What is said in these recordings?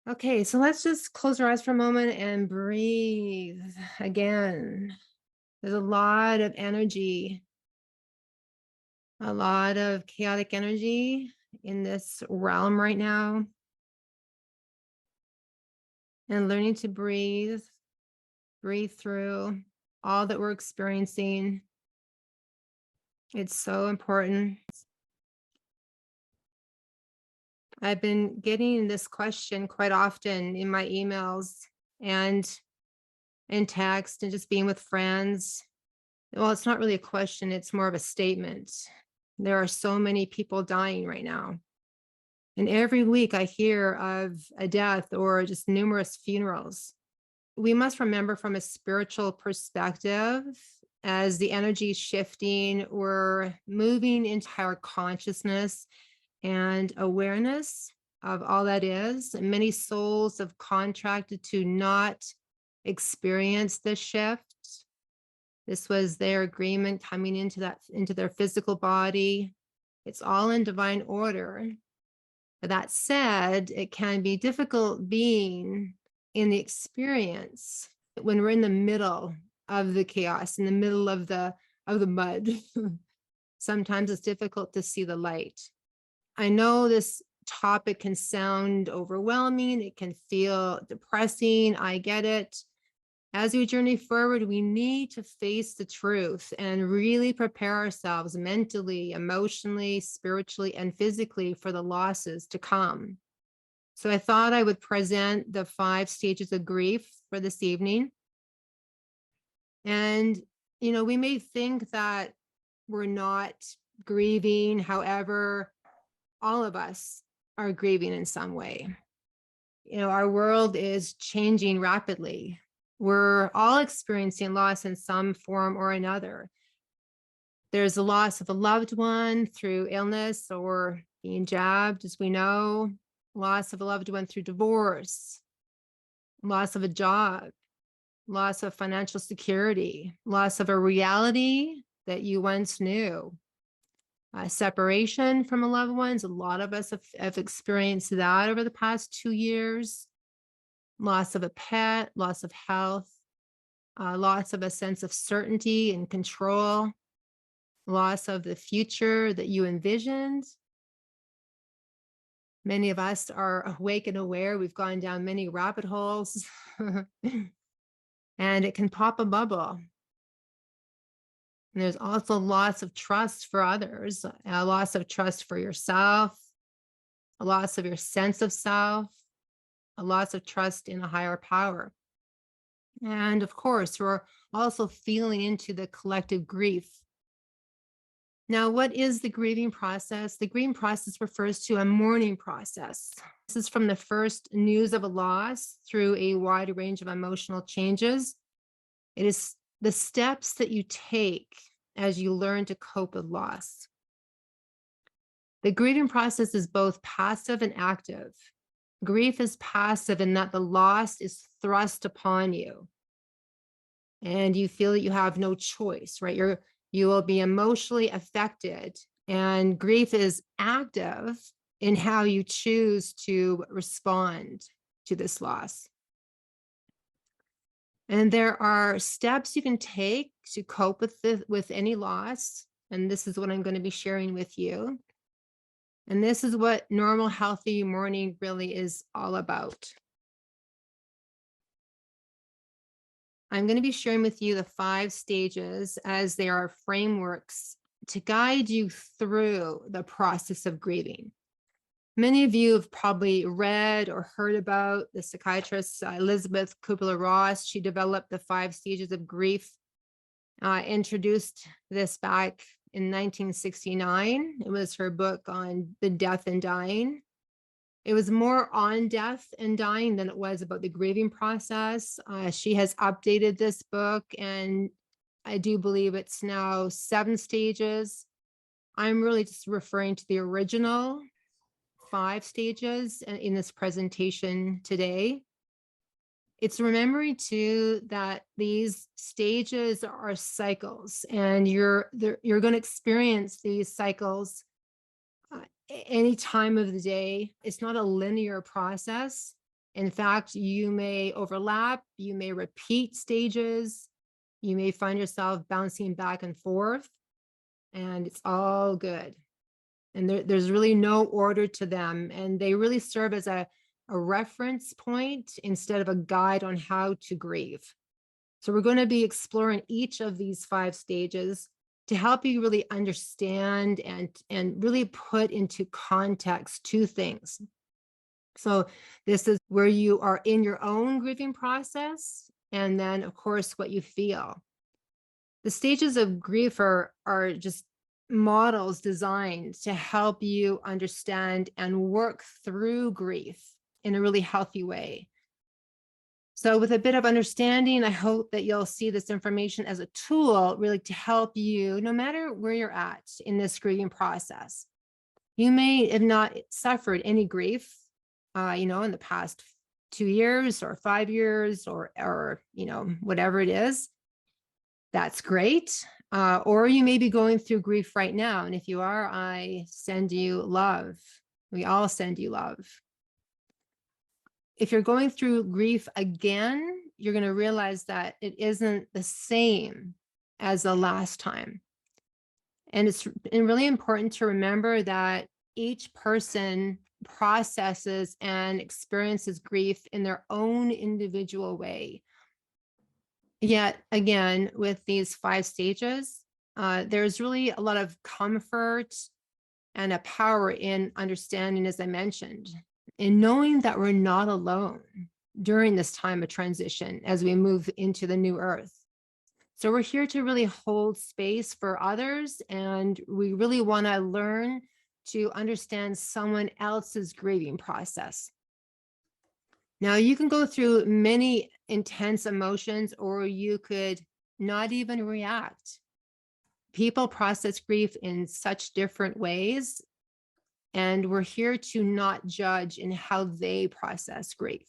Okay, so let's just close our eyes for a moment and breathe again. There's a lot of energy, a lot of chaotic energy in this realm right now. And learning to breathe through all that we're experiencing. It's so important. I've been getting this question quite often in my emails and in text and just being with friends. Well, it's not really a question, it's more of a statement. There are so many people dying right now. And every week I hear of a death or just numerous funerals. We must remember from a spiritual perspective, as the energy is shifting, we're moving into higher consciousness and awareness of all that is. And many souls have contracted to not experience this shift. This was their agreement coming into their physical body. It's all in divine order. But that said, it can be difficult being in the experience when we're in the middle of the chaos, in the middle of the mud. Sometimes it's difficult to see the light. I know this topic can sound overwhelming. It can feel depressing. I get it. As we journey forward, we need to face the truth and really prepare ourselves mentally, emotionally, spiritually, and physically for the losses to come. So I thought I would present the 5 stages of grief for this evening. And, we may think that we're not grieving. However, all of us are grieving in some way. Our world is changing rapidly. We're all experiencing loss in some form or another. There's the loss of a loved one through illness or being jabbed, as we know, loss of a loved one through divorce, loss of a job, loss of financial security, loss of a reality that you once knew, separation from a loved ones. A lot of us have experienced that over the past 2 years. Loss of a pet, loss of health, loss of a sense of certainty and control, loss of the future that you envisioned. Many of us are awake and aware. We've gone down many rabbit holes, and it can pop a bubble. And there's also loss of trust for others, a loss of trust for yourself, a loss of your sense of self, a loss of trust in a higher power. And of course, we're also feeling into the collective grief. Now, what is the grieving process? The grieving process refers to a mourning process. This is from the first news of a loss through a wide range of emotional changes. It is the steps that you take as you learn to cope with loss. The grieving process is both passive and active. Grief is passive in that the loss is thrust upon you and you feel that you have no choice, right? You will be emotionally affected, and grief is active in how you choose to respond to this loss. And there are steps you can take to cope with any loss. And this is what I'm going to be sharing with you. And this is what normal, healthy mourning really is all about. I'm going to be sharing with you the 5 stages, as they are frameworks to guide you through the process of grieving. Many of you have probably read or heard about the psychiatrist Elizabeth Kubler-Ross. She developed the 5 stages of grief, introduced this back in 1969. It was her book on the death and dying. It was more on death and dying than it was about the grieving process. She has updated this book, and I do believe it's now 7 stages. I'm really just referring to the original 5 stages in this presentation today. It's remembering too that these stages are cycles, and you're going to experience these cycles any time of the day. It's not a linear process. In fact, you may overlap, you may repeat stages, you may find yourself bouncing back and forth, and it's all good. And there's really no order to them, and they really serve as a reference point instead of a guide on how to grieve. So we're going to be exploring each of these 5 stages to help you really understand and really put into context 2 things. So this is where you are in your own grieving process, and then of course what you feel. The stages of grief are just models designed to help you understand and work through grief in a really healthy way. So with a bit of understanding, I hope that you'll see this information as a tool really to help you no matter where you're at in this grieving process. You may have not suffered any grief, in the past 2 years or 5 years or whatever it is. That's great. Or you may be going through grief right now. And if you are, I send you love. We all send you love. If you're going through grief again, you're going to realize that it isn't the same as the last time. And it's really important to remember that each person processes and experiences grief in their own individual way. Yet again, with these 5 stages, there's really a lot of comfort and a power in understanding, as I mentioned, in knowing that we're not alone during this time of transition as we move into the new earth. So we're here to really hold space for others, and we really want to learn to understand someone else's grieving process. Now, you can go through many intense emotions, or you could not even react. People process grief in such different ways, and we're here to not judge in how they process grief.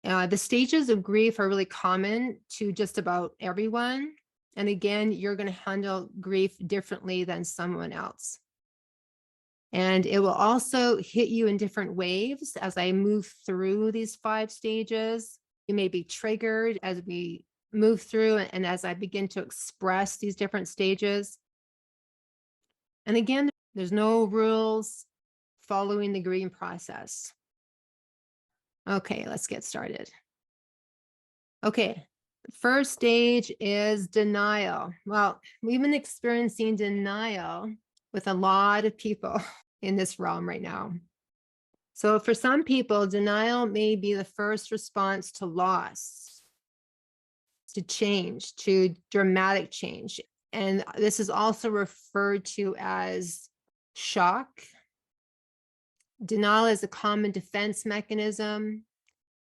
The stages of grief are really common to just about everyone. And again, you're going to handle grief differently than someone else. And it will also hit you in different waves as I move through these 5 stages. You may be triggered as we move through and as I begin to express these different stages. And again, there's no rules following the grieving process. Okay, let's get started. Okay, first stage is denial. Well, we've been experiencing denial with a lot of people in this realm right now. So for some people, denial may be the first response to loss, to change, to dramatic change. And this is also referred to as shock. Denial is a common defense mechanism.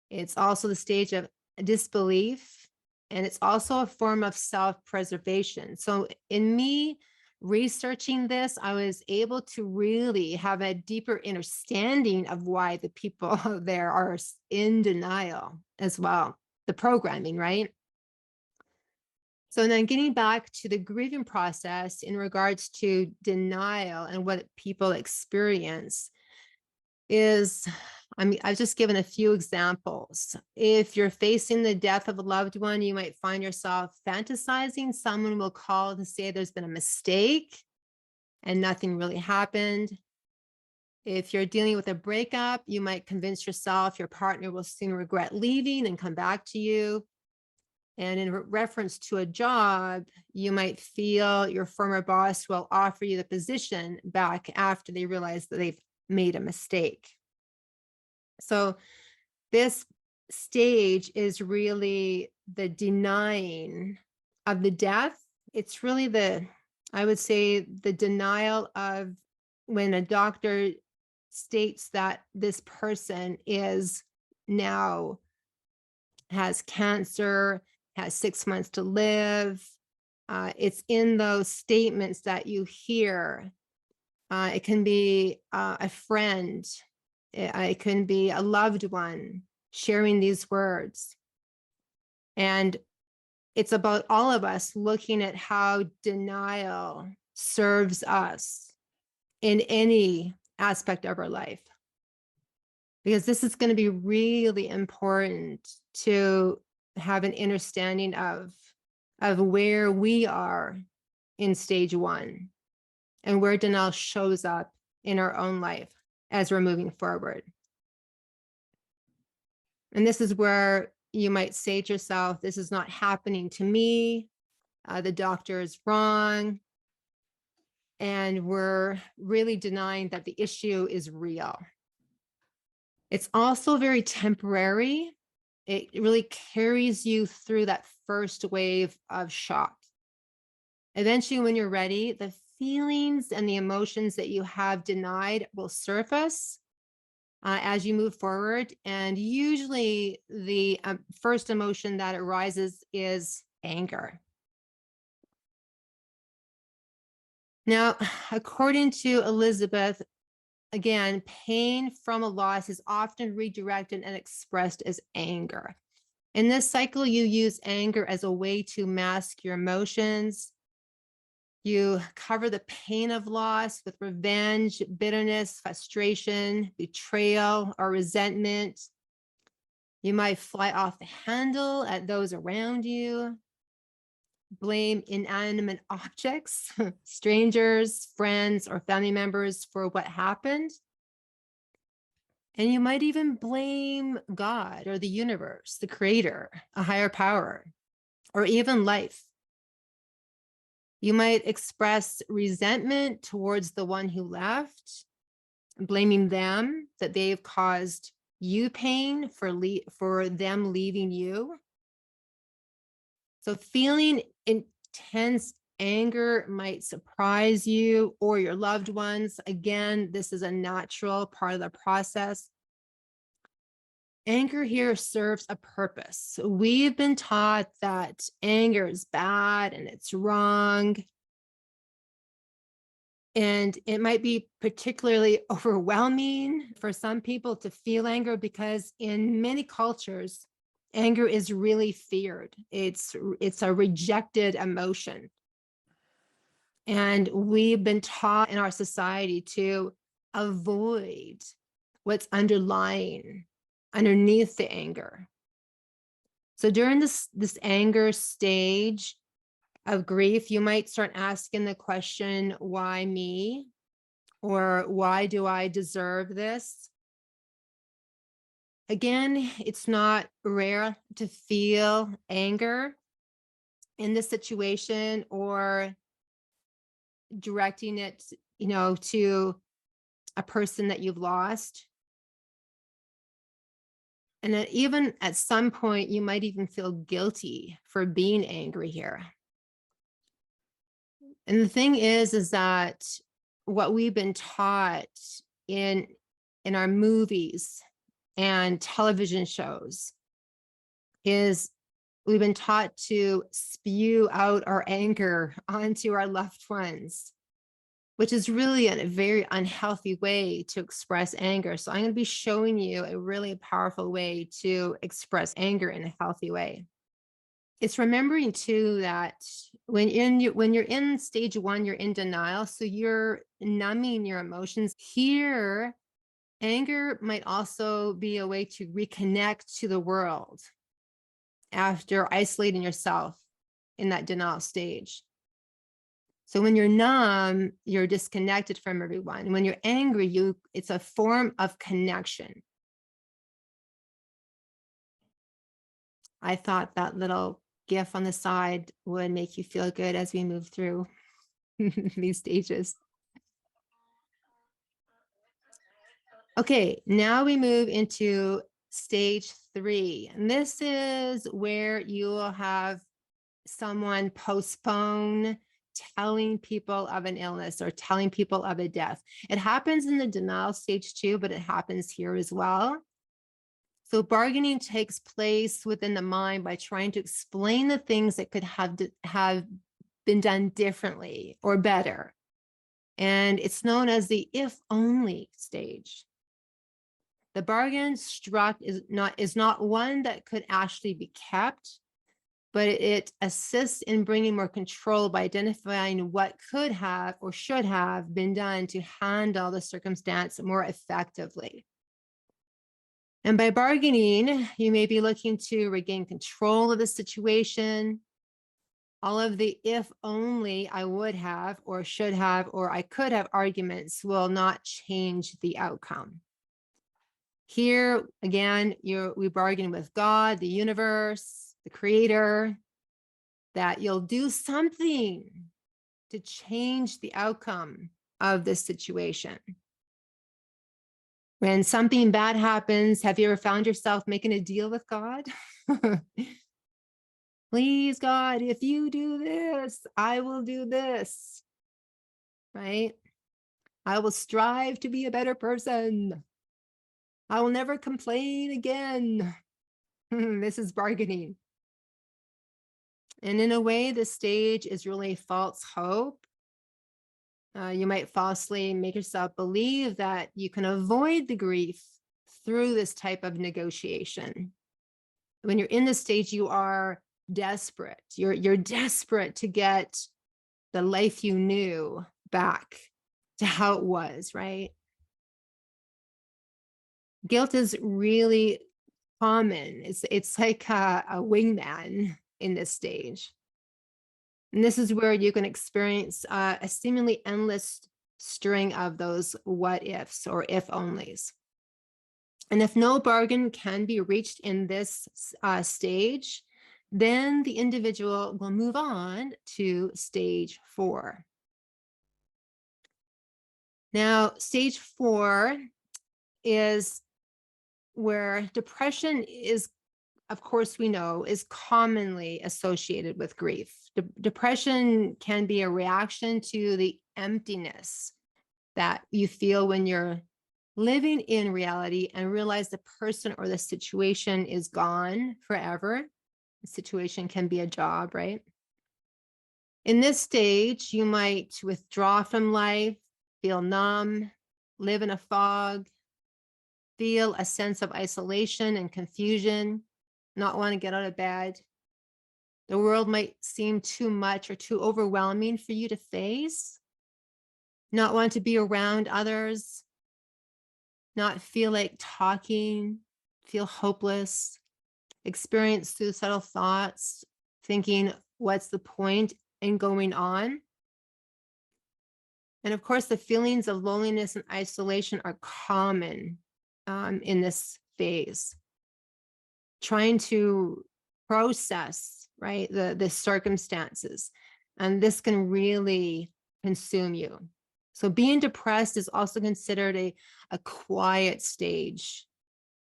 It's also the stage of disbelief, and it's also a form of self-preservation. So in me researching this, I was able to really have a deeper understanding of why the people there are in denial as well, the programming, right? So then getting back to the grieving process in regards to denial and what people experience is, I've just given a few examples. If you're facing the death of a loved one, you might find yourself fantasizing. Someone will call to say there's been a mistake and nothing really happened. If you're dealing with a breakup, you might convince yourself your partner will soon regret leaving and come back to you. And in reference to a job, you might feel your former boss will offer you the position back after they realize that they've made a mistake. So this stage is really the denying of the death. It's really I would say the denial of when a doctor states that this person is now has cancer, has 6 months to live. It's in those statements that you hear. It can be a friend. It can be a loved one sharing these words. And it's about all of us looking at how denial serves us in any aspect of our life. because this is going to be really important to have an understanding of where we are in stage one and where denial shows up in our own life as we're moving forward. And this is where you might say to yourself, this is not happening to me. The doctor is wrong. And we're really denying that the issue is real. It's also very temporary. It really carries you through that first wave of shock. Eventually, when you're ready, the feelings and the emotions that you have denied will surface as you move forward. And usually the first emotion that arises is anger. Now, according to Elizabeth, again, pain from a loss is often redirected and expressed as anger. In this cycle, you use anger as a way to mask your emotions. You cover the pain of loss with revenge, bitterness, frustration, betrayal, or resentment. You might fly off the handle at those around you, blame inanimate objects, strangers, friends, or family members for what happened. And you might even blame God or the universe, the creator, a higher power, or even life. You might express resentment towards the one who left, blaming them that they've caused you pain for them leaving you. So feeling intense anger might surprise you or your loved ones. Again, this is a natural part of the process. Anger here serves a purpose. We've been taught that anger is bad and it's wrong. And it might be particularly overwhelming for some people to feel anger because in many cultures, anger is really feared. It's a rejected emotion. And we've been taught in our society to avoid what's underneath the anger. So during this anger stage of grief, you might start asking the question, why me? Or why do I deserve this? Again, it's not rare to feel anger in this situation or directing it, to a person that you've lost. And that even at some point, you might even feel guilty for being angry here. And the thing is that what we've been taught in our movies and television shows is we've been taught to spew out our anger onto our loved ones, which is really a very unhealthy way to express anger. So I'm going to be showing you a really powerful way to express anger in a healthy way. It's remembering too that when you're in stage one, you're in denial. So you're numbing your emotions. Here, anger might also be a way to reconnect to the world after isolating yourself in that denial stage. So when you're numb, you're disconnected from everyone. When you're angry, it's a form of connection. I thought that little GIF on the side would make you feel good as we move through these stages. Okay, now we move into stage 3. And this is where you will have someone postpone telling people of an illness or telling people of a death. It happens in the denial stage too, but it happens here as well. So bargaining takes place within the mind by trying to explain the things that could have been done differently or better. And it's known as the if only stage. The bargain struck is not one that could actually be kept, but it assists in bringing more control by identifying what could have or should have been done to handle the circumstance more effectively. And by bargaining, you may be looking to regain control of the situation. All of the if only I would have or should have or I could have arguments will not change the outcome. Here, again, we bargain with God, the universe, the creator, that you'll do something to change the outcome of this situation. When something bad happens, have you ever found yourself making a deal with God? Please, God, if you do this, I will do this, right? I will strive to be a better person. I will never complain again. This is bargaining. And in a way, this stage is really false hope. You might falsely make yourself believe that you can avoid the grief through this type of negotiation. When you're in this stage, you are desperate. You're desperate to get the life you knew back to how it was, right? Guilt is really common. It's like a wingman in this stage. And this is where you can experience a seemingly endless string of those what ifs or if onlys. And if no bargain can be reached in this stage, then the individual will move on to stage 4. Now, stage 4 is where depression is, of course, we know, is commonly associated with grief. Depression can be a reaction to the emptiness that you feel when you're living in reality and realize the person or the situation is gone forever. The situation can be a job, right? In this stage, you might withdraw from life, feel numb, live in a fog, feel a sense of isolation and confusion, not want to get out of bed. The world might seem too much or too overwhelming for you to face, not want to be around others, not feel like talking, feel hopeless, experience suicidal thoughts, thinking, what's the point in going on? And of course, the feelings of loneliness and isolation are common in this phase. Trying to process, right, the circumstances, and this can really consume you. So being depressed is also considered a quiet stage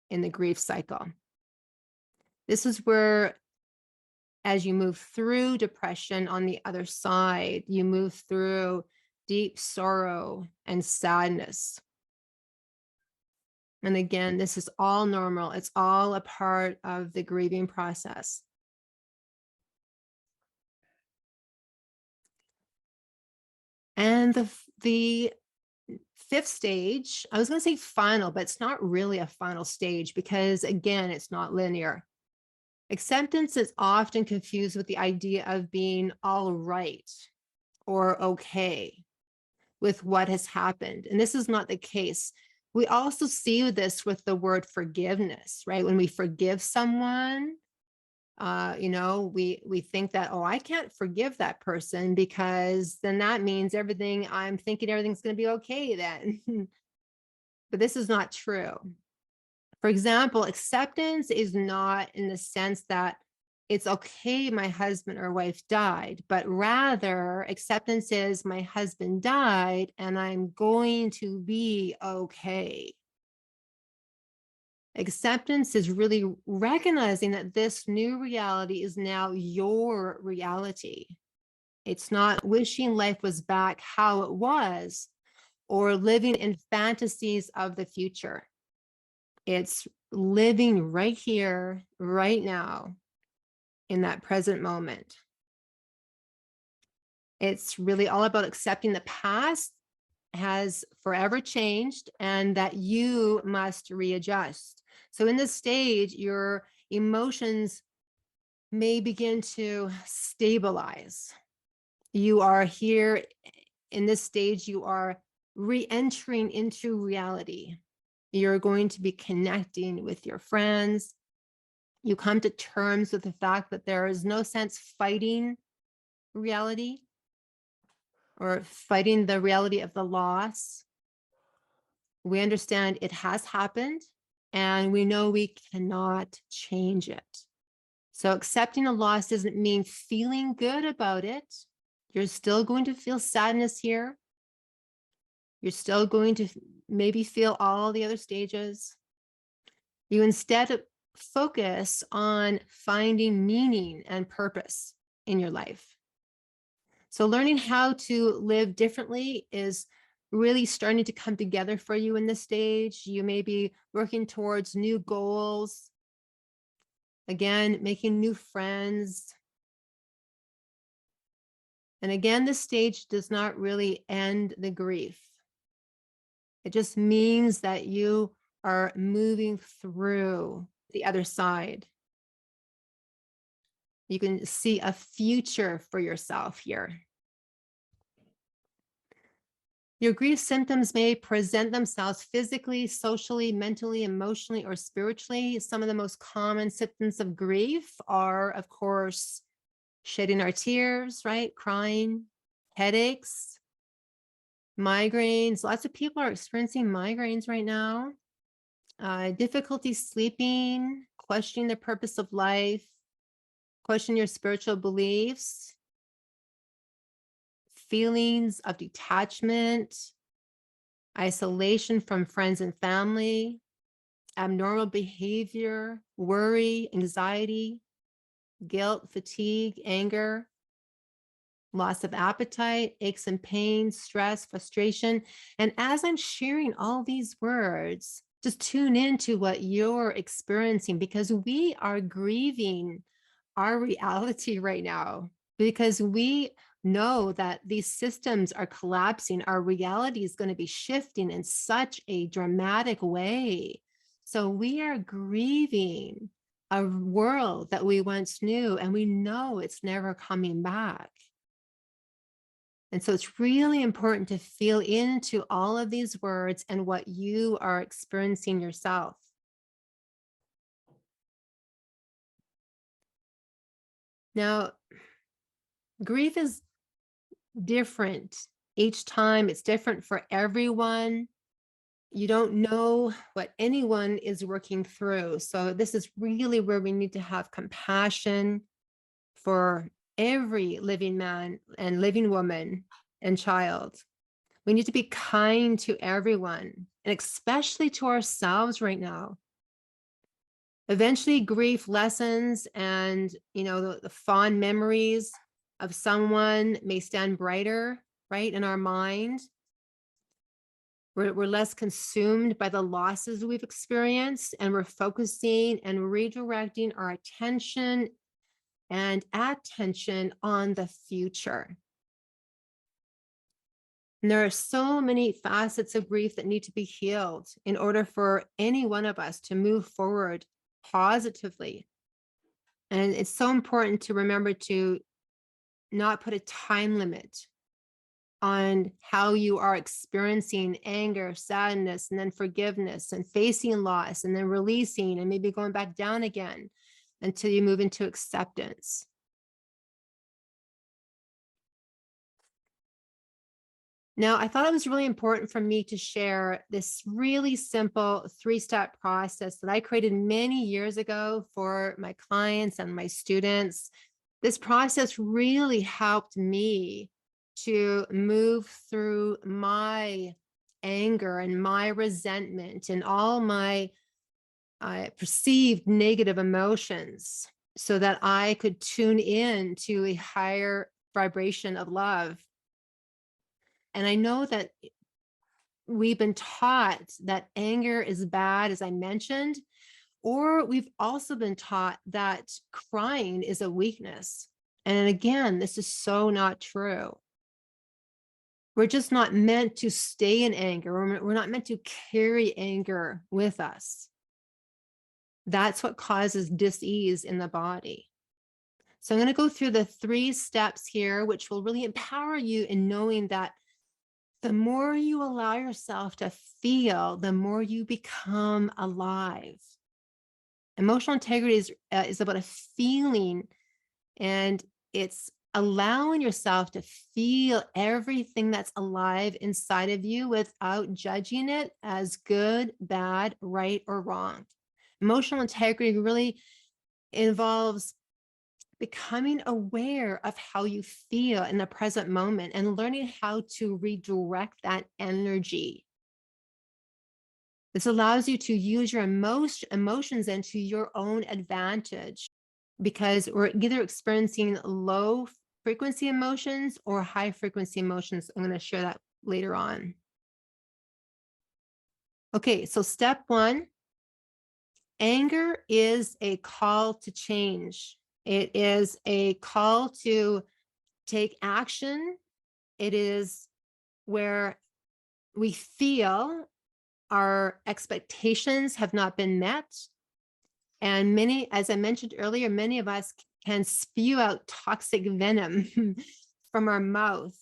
in the grief cycle. This is where, as you move through depression on the other side, you move through deep sorrow and sadness. And again, this is all normal. It's all a part of the grieving process. And the 5th stage, I was going to say final, but it's not really a final stage because, again, it's not linear. Acceptance is often confused with the idea of being all right or okay with what has happened. And this is not the case. We also see this with the word forgiveness, right? When we forgive someone, we think that, oh, I can't forgive that person because then that means I'm thinking everything's going to be okay then. But this is not true. For example, acceptance is not in the sense that it's okay my husband or wife died, but rather acceptance is my husband died and I'm going to be okay. Acceptance is really recognizing that this new reality is now your reality. It's not wishing life was back how it was or living in fantasies of the future. It's living right here, right now, in that present moment. It's really all about accepting the past has forever changed and that you must readjust. So in this stage, your emotions may begin to stabilize. You are here in this stage, you are re-entering into reality. You're going to be connecting with your friends. You come to terms with the fact that there is no sense fighting reality or fighting the reality of the loss. We understand it has happened and we know we cannot change it. So accepting a loss doesn't mean feeling good about it. You're still going to feel sadness here. You're still going to maybe feel all the other stages. You instead focus on finding meaning and purpose in your life. So learning how to live differently is really starting to come together for you in this stage. You may be working towards new goals. Again, making new friends. And again, this stage does not really end the grief. It just means that you are moving through the other side. You can see a future for yourself here. Your grief symptoms may present themselves physically, socially, mentally, emotionally, or spiritually. Some of the most common symptoms of grief are, of course, shedding our tears, right? Crying, headaches, migraines. Lots of people are experiencing migraines right now. Difficulty sleeping, questioning the purpose of life, question your spiritual beliefs, feelings of detachment, isolation from friends and family, abnormal behavior, worry, anxiety, guilt, fatigue, anger, loss of appetite, aches and pains, stress, frustration. And as I'm sharing all these words, just tune into what you're experiencing because we are grieving our reality right now because we know that these systems are collapsing. Our reality is going to be shifting in such a dramatic way. So we are grieving a world that we once knew, and we know it's never coming back. And so it's really important to feel into all of these words and what you are experiencing yourself. Now, grief is different each time. It's different for everyone. You don't know what anyone is working through. So this is really where we need to have compassion for every living man and living woman and child. We need to be kind to everyone, and especially to ourselves right now. Eventually, grief lessens, and the fond memories of someone may stand brighter, right, in our mind. We're less consumed by the losses we've experienced, and we're focusing and redirecting our attention and attention on the future. And there are so many facets of grief that need to be healed in order for any one of us to move forward positively. And it's so important to remember to not put a time limit on how you are experiencing anger, sadness, and then forgiveness and facing loss and then releasing and maybe going back down again until you move into acceptance. Now, I thought it was really important for me to share this really simple 3-step process that I created many years ago for my clients and my students. This process really helped me to move through my anger and my resentment and all my perceived negative emotions so that I could tune in to a higher vibration of love. And I know that we've been taught that anger is bad, as I mentioned, or we've also been taught that crying is a weakness. And again, this is so not true. We're just not meant to stay in anger. We're not meant to carry anger with us. That's what causes dis-ease in the body. So I'm going to go through the 3 steps here, which will really empower you in knowing that The more you allow yourself to feel, the more you become alive. Emotional integrity is about a feeling, and it's allowing yourself to feel everything that's alive inside of you without judging it as good, bad, right, or wrong. Emotional integrity really involves becoming aware of how you feel in the present moment and learning how to redirect that energy. This allows you to use your emotions into your own advantage because we're either experiencing low frequency emotions or high frequency emotions. I'm going to share that later on. Okay, so step one, anger is a call to change. It is a call to take action. It is where we feel our expectations have not been met. And many, as I mentioned earlier, many of us can spew out toxic venom from our mouth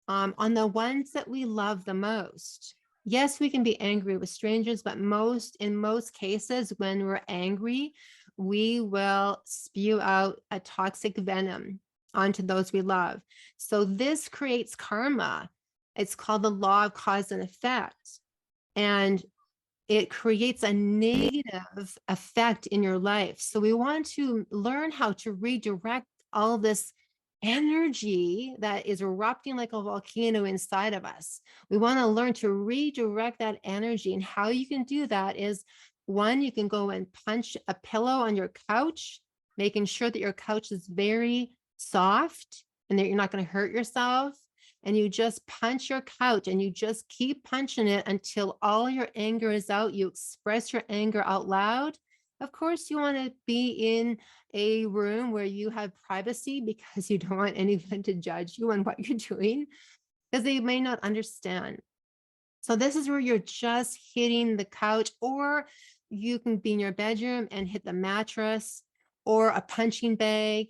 on the ones that we love the most. Yes, we can be angry with strangers, but in most cases, when we're angry, we will spew out a toxic venom onto those we love. So this creates karma. It's called the law of cause and effect. And it creates a negative effect in your life. So we want to learn how to redirect all this energy that is erupting like a volcano inside of us. We want to learn to redirect that energy. And how you can do that is, one, you can go and punch a pillow on your couch, making sure that your couch is very soft and that you're not going to hurt yourself. And you just punch your couch and you just keep punching it until all your anger is out. You express your anger out loud. Of course, you want to be in a room where you have privacy because you don't want anyone to judge you on what you're doing because they may not understand. So this is where you're just hitting the couch, or you can be in your bedroom and hit the mattress or a punching bag.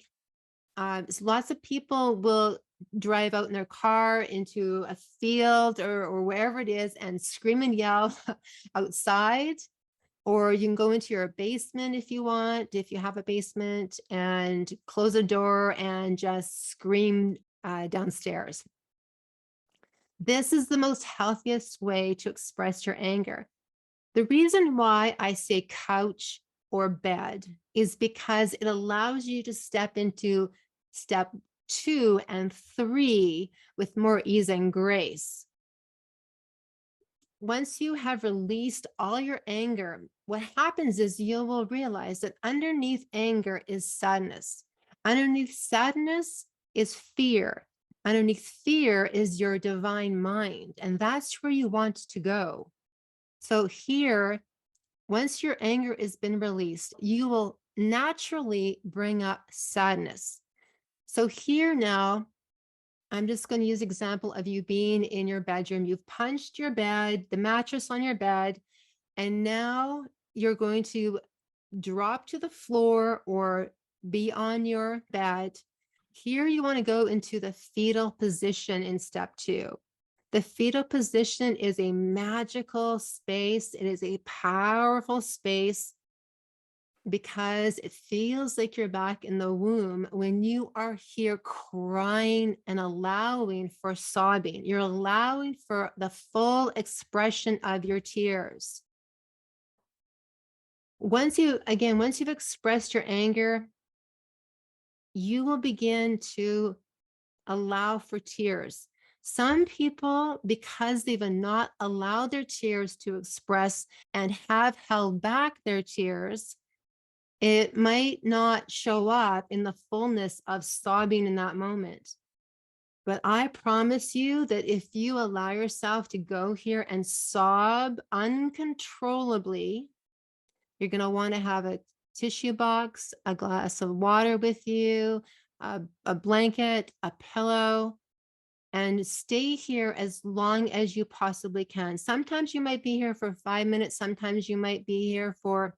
Lots of people will drive out in their car into a field or wherever it is and scream and yell outside. Or you can go into your basement if you want, if you have a basement, and close a door and just scream downstairs. This is the most healthiest way to express your anger. The reason why I say couch or bed is because it allows you to step into step 2 and 3 with more ease and grace. Once you have released all your anger, what happens is you will realize that underneath anger is sadness. Underneath sadness is fear. Underneath fear is your divine mind, and that's where you want to go. So here, once your anger has been released, you will naturally bring up sadness. So here now, I'm just going to use example of you being in your bedroom. You've punched your bed, the mattress on your bed, and now you're going to drop to the floor or be on your bed. Here you want to go into the fetal position in step 2. The fetal position is a magical space. It is a powerful space because it feels like you're back in the womb when you are here crying and allowing for sobbing. You're allowing for the full expression of your tears. Once you've expressed your anger, you will begin to allow for tears. Some people, because they've not allowed their tears to express and have held back their tears, it might not show up in the fullness of sobbing in that moment. But I promise you that if you allow yourself to go here and sob uncontrollably, you're going to want to have a tissue box, a glass of water with you, a blanket, a pillow, and stay here as long as you possibly can. Sometimes you might be here for 5 minutes. Sometimes you might be here for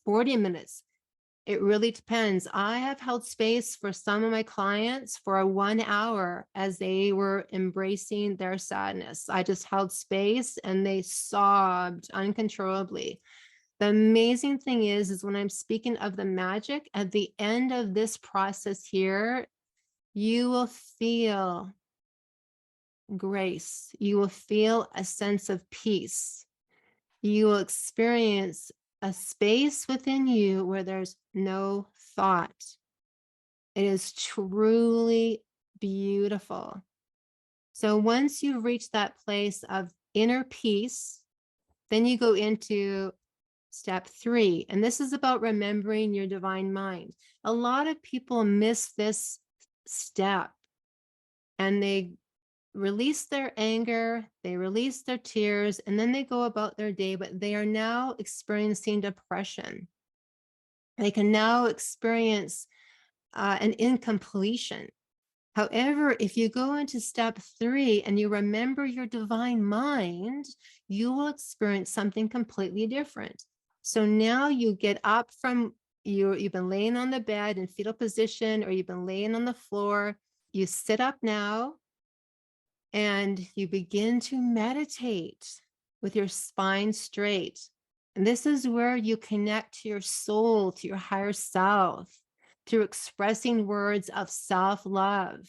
40 minutes. It really depends. I have held space for some of my clients for 1 hour as they were embracing their sadness. I just held space and they sobbed uncontrollably. The amazing thing is when I'm speaking of the magic, at the end of this process here, you will feel grace. You will feel a sense of peace. You will experience a space within you where there's no thought. It is truly beautiful. So once you reach that place of inner peace, then you go into step 3. And this is about remembering your divine mind. A lot of people miss this step and they release their anger, they release their tears, and then they go about their day, but they are now experiencing depression. They can now experience an incompletion. However, if you go into step 3 and you remember your divine mind, you will experience something completely different. So now you get up from you've been laying on the bed in fetal position, or you've been laying on the floor. You sit up now and you begin to meditate with your spine straight. And this is where you connect to your soul, to your higher self, through expressing words of self-love.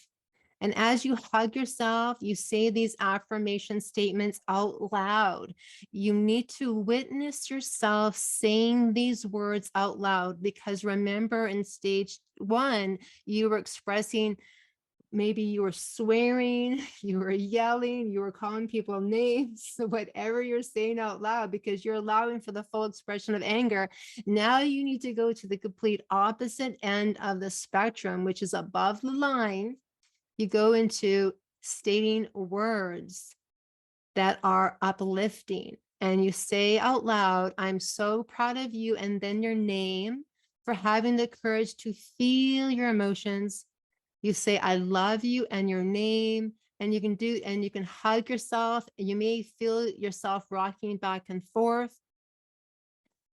And as you hug yourself, you say these affirmation statements out loud. You need to witness yourself saying these words out loud, because remember, in stage 1, you were expressing, maybe you were swearing, you were yelling, you were calling people names, whatever you're saying out loud, because you're allowing for the full expression of anger. Now you need to go to the complete opposite end of the spectrum, which is above the line. You go into stating words that are uplifting, and you say out loud, I'm so proud of you, and then your name, for having the courage to feel your emotions. You say, I love you, and your name, and you can hug yourself. You may feel yourself rocking back and forth.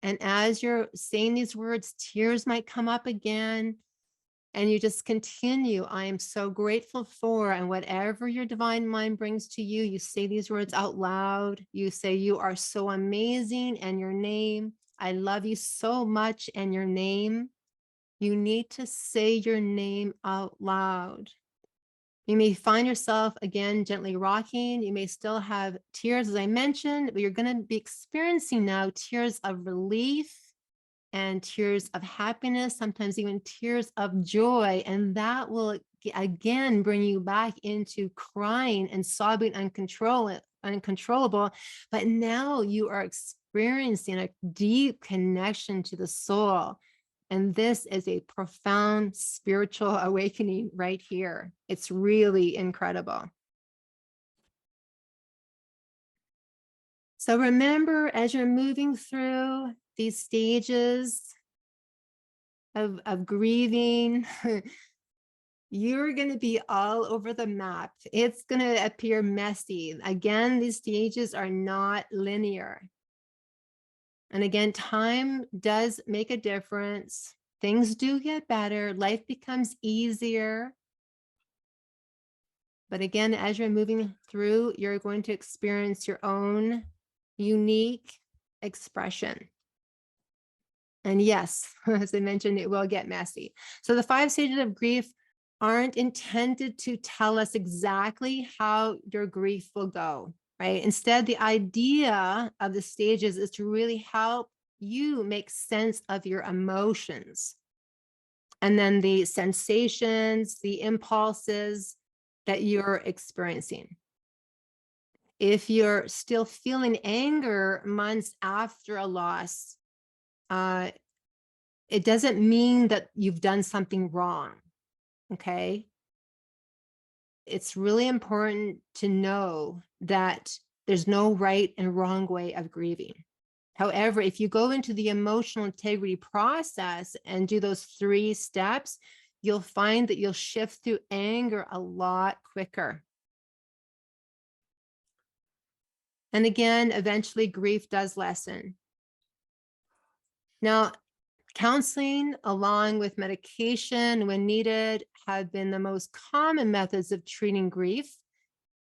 And as you're saying these words, tears might come up again. And you just continue, I am so grateful for, and whatever your divine mind brings to you, you say these words out loud. You say, you are so amazing, and your name. I love you so much, and your name. You need to say your name out loud. You may find yourself again gently rocking. You may still have tears, as I mentioned, but you're going to be experiencing now tears of relief and tears of happiness, sometimes even tears of joy. And that will again bring you back into crying and sobbing uncontrollable. But now you are experiencing a deep connection to the soul. And this is a profound spiritual awakening right here. It's really incredible. So remember, as you're moving through these stages of grieving, you're going to be all over the map. It's going to appear messy. Again, these stages are not linear. And again, time does make a difference. Things do get better. Life becomes easier. But again, as you're moving through, you're going to experience your own unique expression. And yes, as I mentioned, it will get messy. So the 5 stages of grief aren't intended to tell us exactly how your grief will go, right? Instead, the idea of the stages is to really help you make sense of your emotions, and then the sensations, the impulses that you're experiencing. If you're still feeling anger months after a loss, it doesn't mean that you've done something wrong, okay? It's really important to know that there's no right and wrong way of grieving. However, if you go into the emotional integrity process and do those 3 steps, you'll find that you'll shift through anger a lot quicker. And again, eventually grief does lessen. Now, Counseling, along with medication when needed, have been the most common methods of treating grief.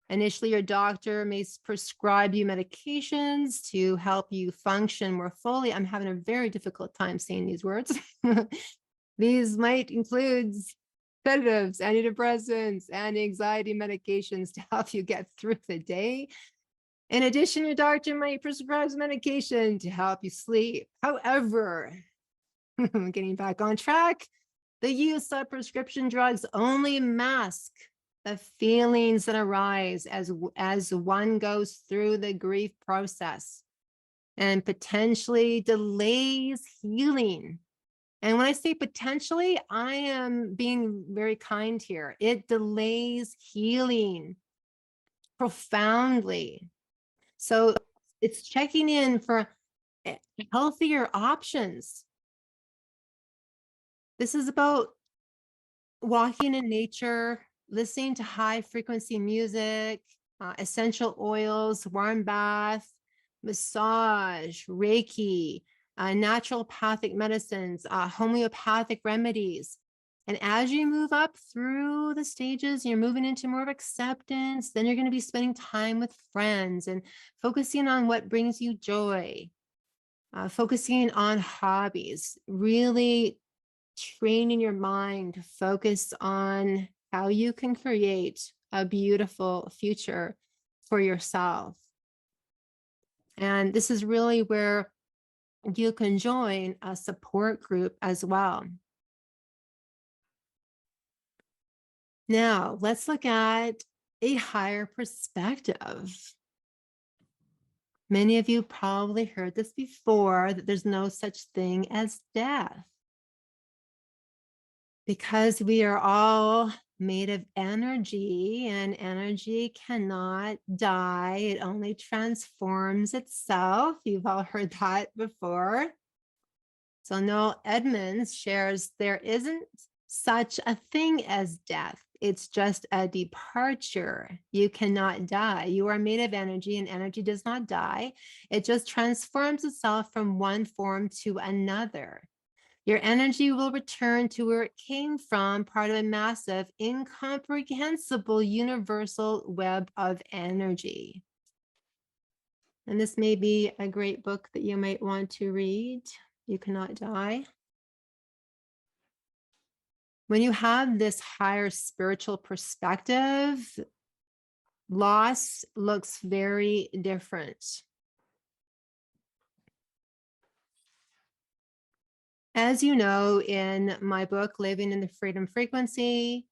Initially, your doctor may prescribe you medications to help you function more fully. I'm having a very difficult time saying these words. These might include sedatives, antidepressants, and anxiety medications to help you get through the day. In addition, your doctor might prescribe medication to help you sleep. However, getting back on track, the use of prescription drugs only mask the feelings that arise as one goes through the grief process and potentially delays healing. And when I say potentially, I am being very kind here. It delays healing profoundly. So it's checking in for healthier options. This is about walking in nature, listening to high frequency music, essential oils, warm bath, massage, Reiki, naturopathic medicines, homeopathic remedies. And as you move up through the stages, you're moving into more of acceptance. Then you're going to be spending time with friends and focusing on what brings you joy, focusing on hobbies, really training your mind to focus on how you can create a beautiful future for yourself. And this is really where you can join a support group as well. Now, let's look at a higher perspective. Many of you probably heard this before, that there's no such thing as death. Because we are all made of energy, and energy cannot die. It only transforms itself. You've all heard that before. So Noel Edmonds shares there isn't such a thing as death. It's just a departure. You cannot die. You are made of energy, and energy does not die. It just transforms itself from one form to another. Your energy will return to where it came from, part of a massive, incomprehensible, universal web of energy. And this may be a great book that you might want to read. You Cannot Die. When you have this higher spiritual perspective, loss looks very different. As you know, in my book, Living in the Freedom Frequency,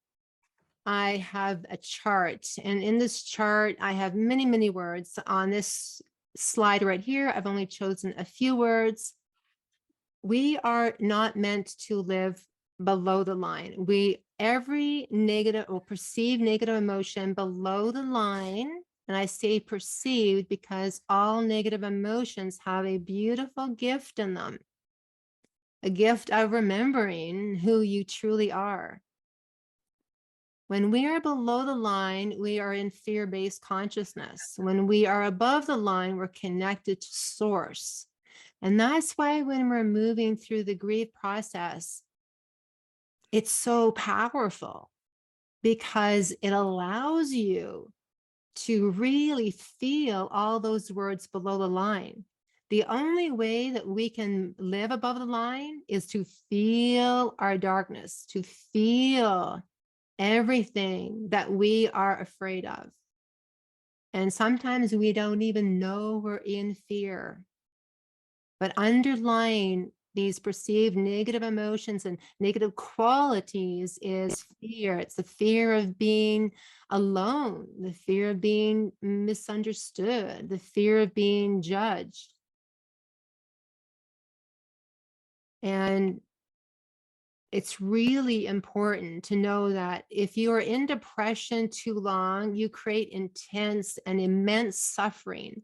I have a chart. And in this chart, I have many, many words. On this slide right here, I've only chosen a few words. We are not meant to live below the line. Every negative or perceived negative emotion below the line, and I say perceived because all negative emotions have a beautiful gift in them. A gift of remembering who you truly are. When we are below the line, we are in fear-based consciousness. When we are above the line, we're connected to source. And that's why when we're moving through the grief process, it's so powerful, because it allows you to really feel all those words below the line. The only way that we can live above the line is to feel our darkness, to feel everything that we are afraid of. And sometimes we don't even know we're in fear. But underlying these perceived negative emotions and negative qualities is fear. It's the fear of being alone, the fear of being misunderstood, the fear of being judged. And it's really important to know that if you are in depression too long, you create intense and immense suffering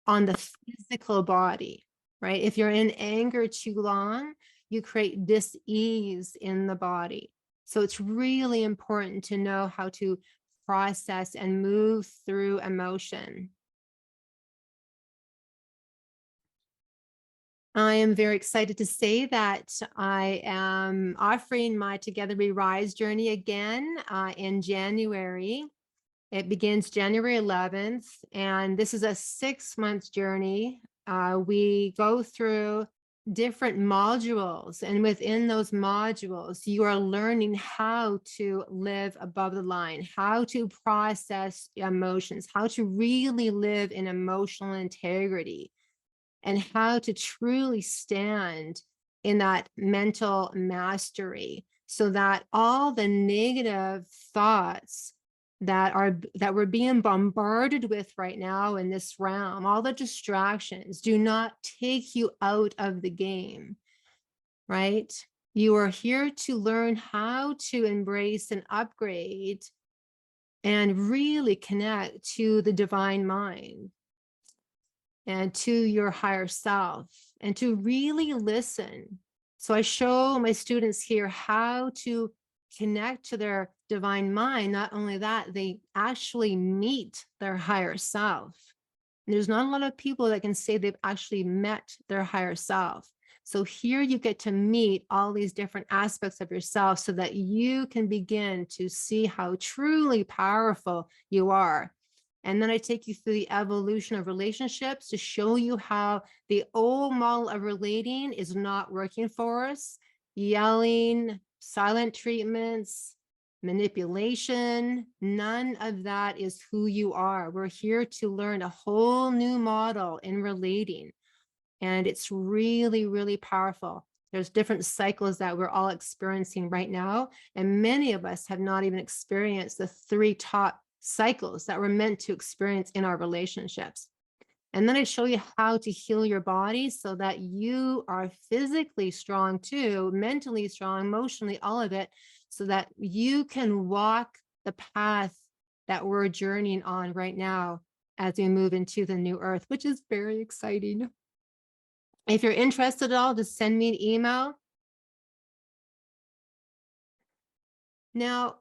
on the physical body, right? If you're in anger too long, you create dis-ease in the body. So it's really important to know how to process and move through emotion. I am very excited to say that I am offering my Together We Rise journey again in January. It begins January 11th, and this is a 6-month journey. We go through different modules, and within those modules, you are learning how to live above the line, how to process emotions, how to really live in emotional integrity, and how to truly stand in that mental mastery so that all the negative thoughts that we're being bombarded with right now in this realm, all the distractions do not take you out of the game, right? You are here to learn how to embrace and upgrade and really connect to the divine mind and to your higher self, and to really listen. So I show my students here how to connect to their divine mind. Not only that, they actually meet their higher self. And there's not a lot of people that can say they've actually met their higher self. So here you get to meet all these different aspects of yourself so that you can begin to see how truly powerful you are. And then I take you through the evolution of relationships to show you how the old model of relating is not working for us. Yelling, silent treatments, manipulation, none of that is who you are. We're here to learn a whole new model in relating. And it's really, really powerful. There's different cycles that we're all experiencing right now. And many of us have not even experienced the 3 top cycles that we're meant to experience in our relationships. And then I show you how to heal your body so that you are physically strong too, mentally strong, emotionally, all of it, so that you can walk the path that we're journeying on right now as we move into the new earth, which is very exciting. If you're interested at all, just send me an email. Now,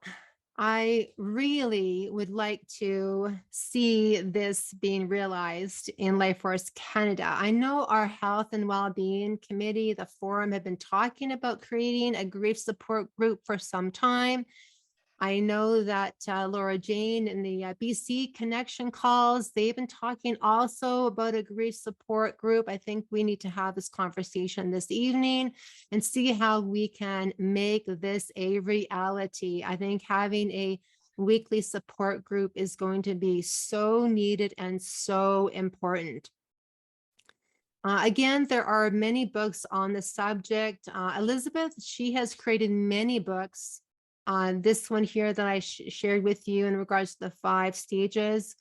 I really would like to see this being realized in Life Force Canada. I know our Health and Wellbeing Committee, the forum, have been talking about creating a grief support group for some time. I know that Laura Jane and the BC Connection calls, they've been talking also about a grief support group. I think we need to have this conversation this evening and see how we can make this a reality. I think having a weekly support group is going to be so needed and so important. Again, there are many books on the subject. Elizabeth, she has created many books. This one here that I shared with you in regards to the 5 stages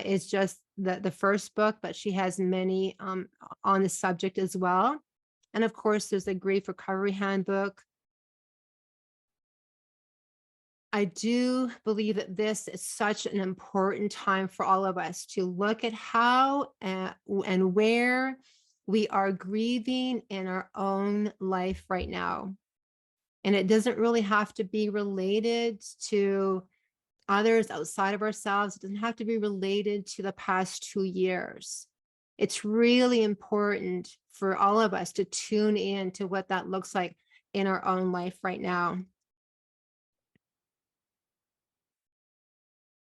is just the first book, but she has many on the subject as well. And of course, there's a grief recovery handbook. I do believe that this is such an important time for all of us to look at how and where we are grieving in our own life right now. And it doesn't really have to be related to others outside of ourselves. It doesn't have to be related to the past 2 years. It's really important for all of us to tune in to what that looks like in our own life right now.